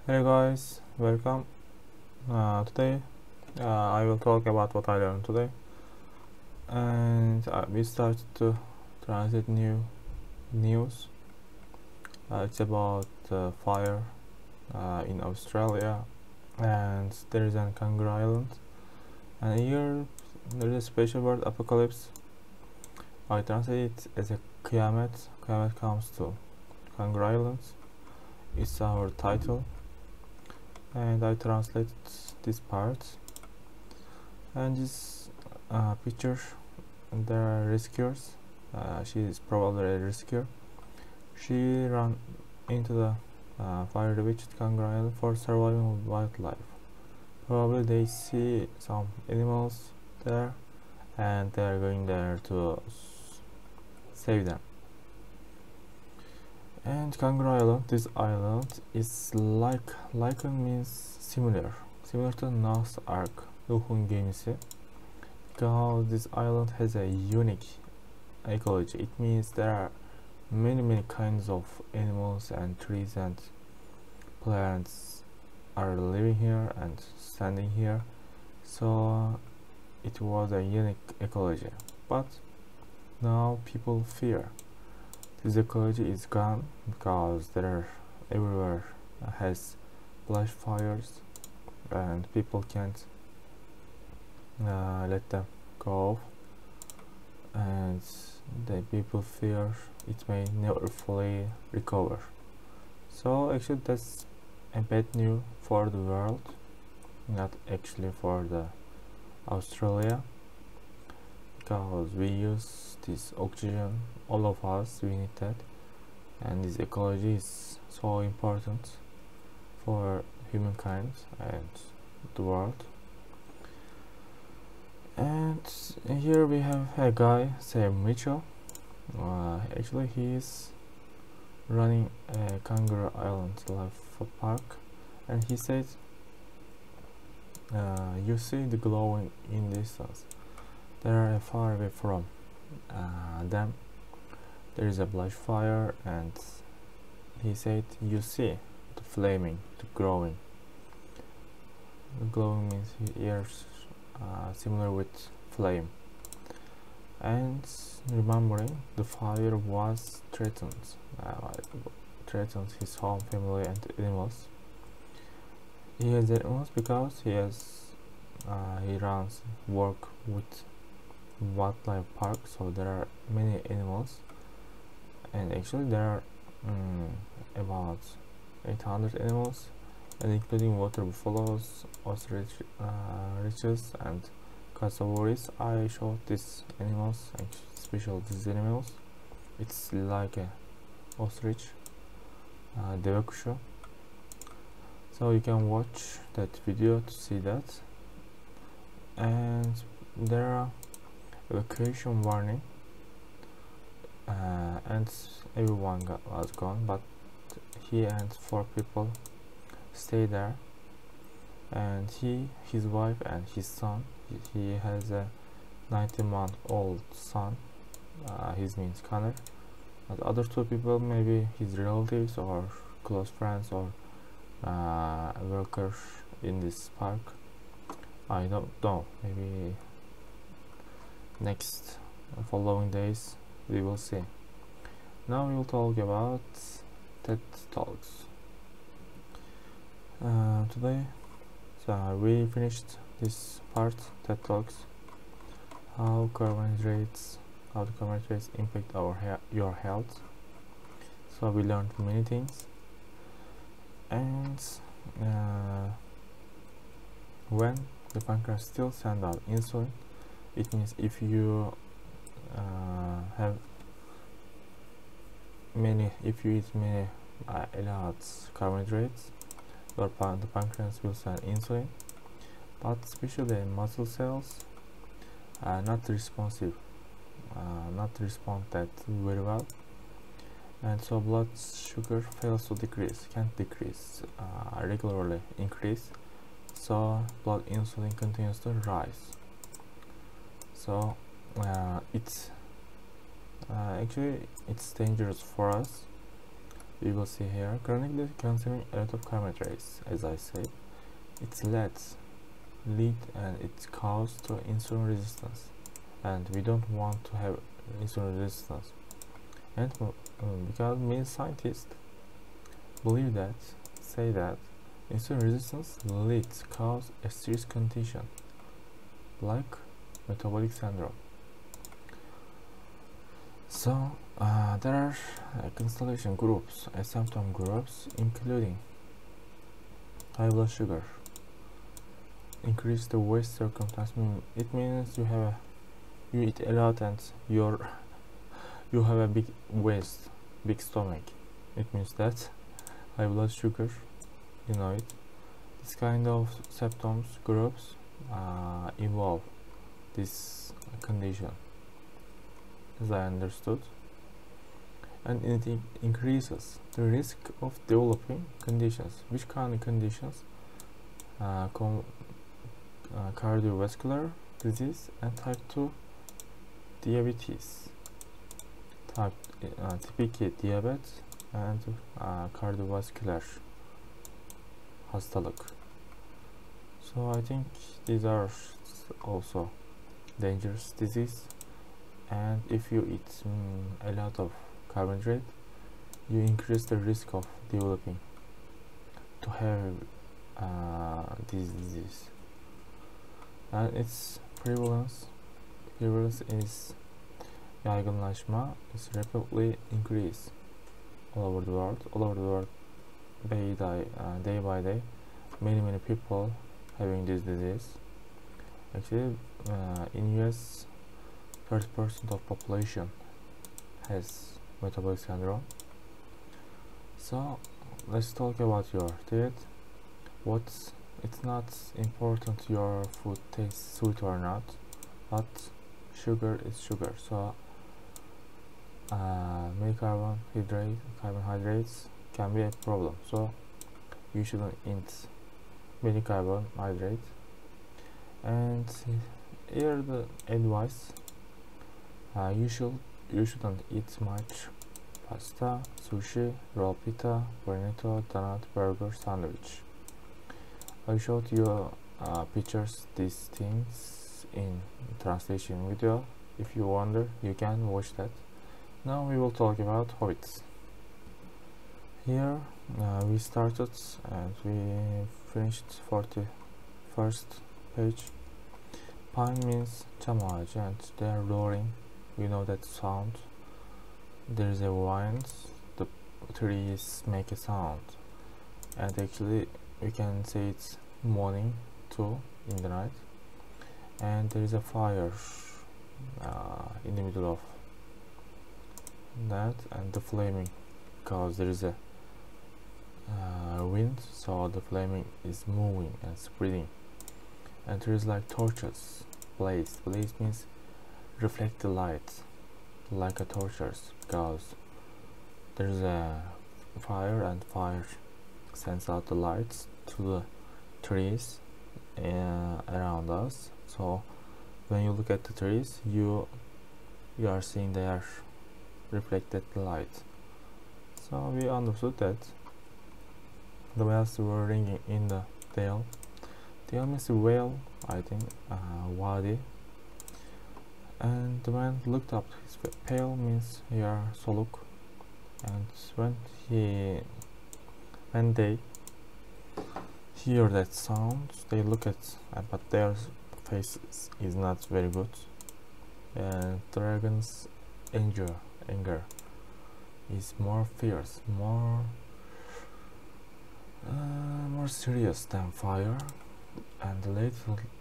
Hey guys, welcome. Today I will talk about what I learned today, and we started to translate new news. It's about fire in Australia, and there is an kangaroo island, and here there is a special word apocalypse. I translate it as a kıyamet. Kıyamet comes to kangaroo islands. It's our title. And I translated this part, and this picture, there are rescuers. She is probably a rescuer. She ran into the fire-ravaged kangaroo island for surviving wildlife. Probably they see some animals there, and they are going there to save them. And Kangaroo Island, this island is like means similar to Noah's Ark, Nuh'un gemisi, because this island has a unique ecology. It means there are many kinds of animals and trees and plants are living here and standing here, so it was a unique ecology. But now people fear this ecology is gone because there are everywhere has flash fires and people can't let them go, and the people fear it may never fully recover. So actually that's a bad news for the world, not actually for the Australia, because we use this oxygen, all of us, we need that, and this ecology is so important for humankind and the world. And here we have a guy, Sam Mitchell. Actually he is running a kangaroo island life park, and he said, you see the glowing in distance. They are far away from them. There is a blush fire, and he said, you see the flaming, the growing. The glowing means ears similar with flame. And remembering the fire was threatened his home, family and animals. He has animals because he runs work with wildlife park, so there are many animals, and actually there are about 800 animals, and including water buffaloes, ostriches and cassowaries. I showed these animals, especially these animals. It's like a ostrich, deve kuşu. So you can watch that video to see that. And there are evacuation warning, and everyone was gone, but he and 4 people stay there, and his wife and his son. He has a 90-month-old son. His name is Connor. But other 2 people, maybe his relatives or close friends or workers in this park. I don't know, maybe next following days we will see. Now we will talk about TED Talks. Today, so we finished this part, TED Talks, how the carbohydrates impact your health. So we learned many things, and when the pancreas still sends out insulin, it means if you if you eat many large carbohydrates, the pancreas will send insulin, but especially muscle cells not respond that very well, and so blood sugar fails to can't decrease, regularly increase, so blood insulin continues to rise. So actually it's dangerous for us we will see here, chronically consuming a lot of carbohydrates, as I said. It's lead and it causes to insulin resistance, and we don't want to have insulin resistance. And because many scientists say that insulin resistance cause a serious condition like metabolic syndrome. So there are constellation groups, symptom groups, including high blood sugar, increase the waist circumference. It means you eat a lot and you have a big waist, big stomach. It means that high blood sugar, you know it. This kind of symptoms groups involve this condition, as I understood, and it increases the risk of developing conditions. Which kind of conditions? Cardiovascular disease and type 2 diabetes, type 2 diabetes and cardiovascular hastalık. So I think these are also dangerous disease, and if you eat a lot of carbohydrate, you increase the risk of developing to have this disease. And its prevalence is yaygınlaşma is rapidly increase all over the world. Day by day, many people having this disease. Actually, in US, 30% of population has metabolic syndrome. So let's talk about your diet. It's not important your food tastes sweet or not, but sugar is sugar. So many carbohydrates can be a problem. So you shouldn't eat many carbohydrates. And here the advice: you shouldn't eat much pasta, sushi, roll pita, burrito, donut, burger, sandwich. I showed you pictures these things in translation video. If you wonder, you can watch that. Now we will talk about hobbies. Here we started and we finished 41st page. Pine means çam ağacı and they are roaring. We know that sound. There is a wind. The trees make a sound, and actually we can say it's morning too, in the night. And there is a fire in the middle of that, and the flaming, because there is a wind, so the flaming is moving and spreading. And there is like torches blaze means reflect the light like a torches, because there is a fire and fire sends out the lights to the trees around us. So when you look at the trees, you are seeing their reflected light. So we understood that the bells were ringing in the dale. Dale means whale, I think, wadi. And the man looked up. His pale means here soluk. And when they hear that sound, they look at, but their face is not very good. And dragon's anger is more fierce, more serious than fire, and they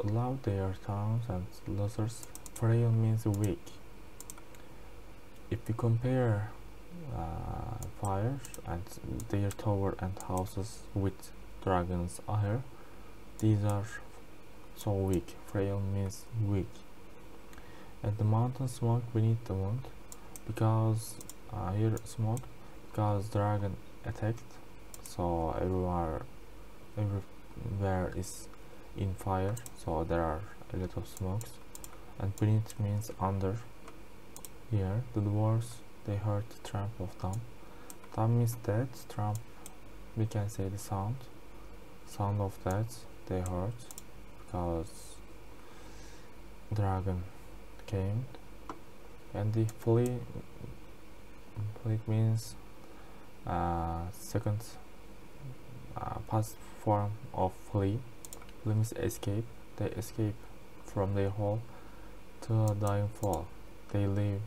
loud their tongues and losers. Frail means weak. If we compare fire and their tower and houses with dragon's ire, these are so weak. Frail means weak. And the mountain smoke beneath the moon, because here smoke, because dragon attacked, so everywhere is in fire, so there are a lot of smokes. And beneath means under. Here the dwarves, they heard the tramp of them, That means that Trump, we can say the sound of that they heard, because dragon came, and the flee means second past form of flee. Flee means escape. They escape from their hole to a dying fall. They leave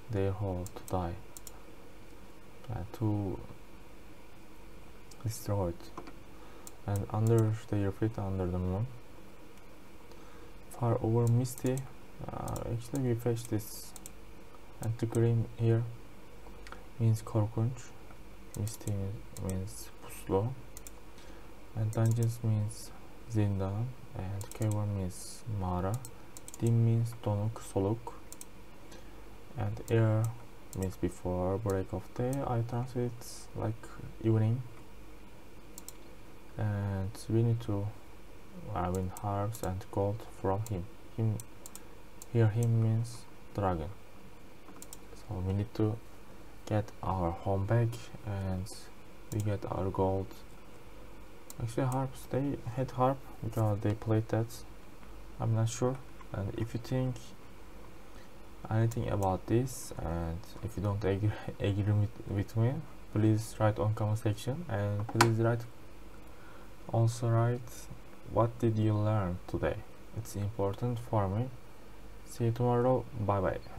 their hole to die, to destroyed, and under their feet, under the moon, far over misty. Actually we fetch this, and the green here means korkunç, misty means puslu, and dungeons means zindan, and cavern means mağara, dim means donuk, soluk, and air means before break of day. I translate like evening, and we need to win hearts and gold from him. Here him means dragon, so we need to get our home back, and we get our gold. Actually harps, they had harp because they played that, I'm not sure. And if you think anything about this, and if you don't agree with me, please write on comment section, and please also write what did you learn today. It's important for me. See you tomorrow. Bye bye.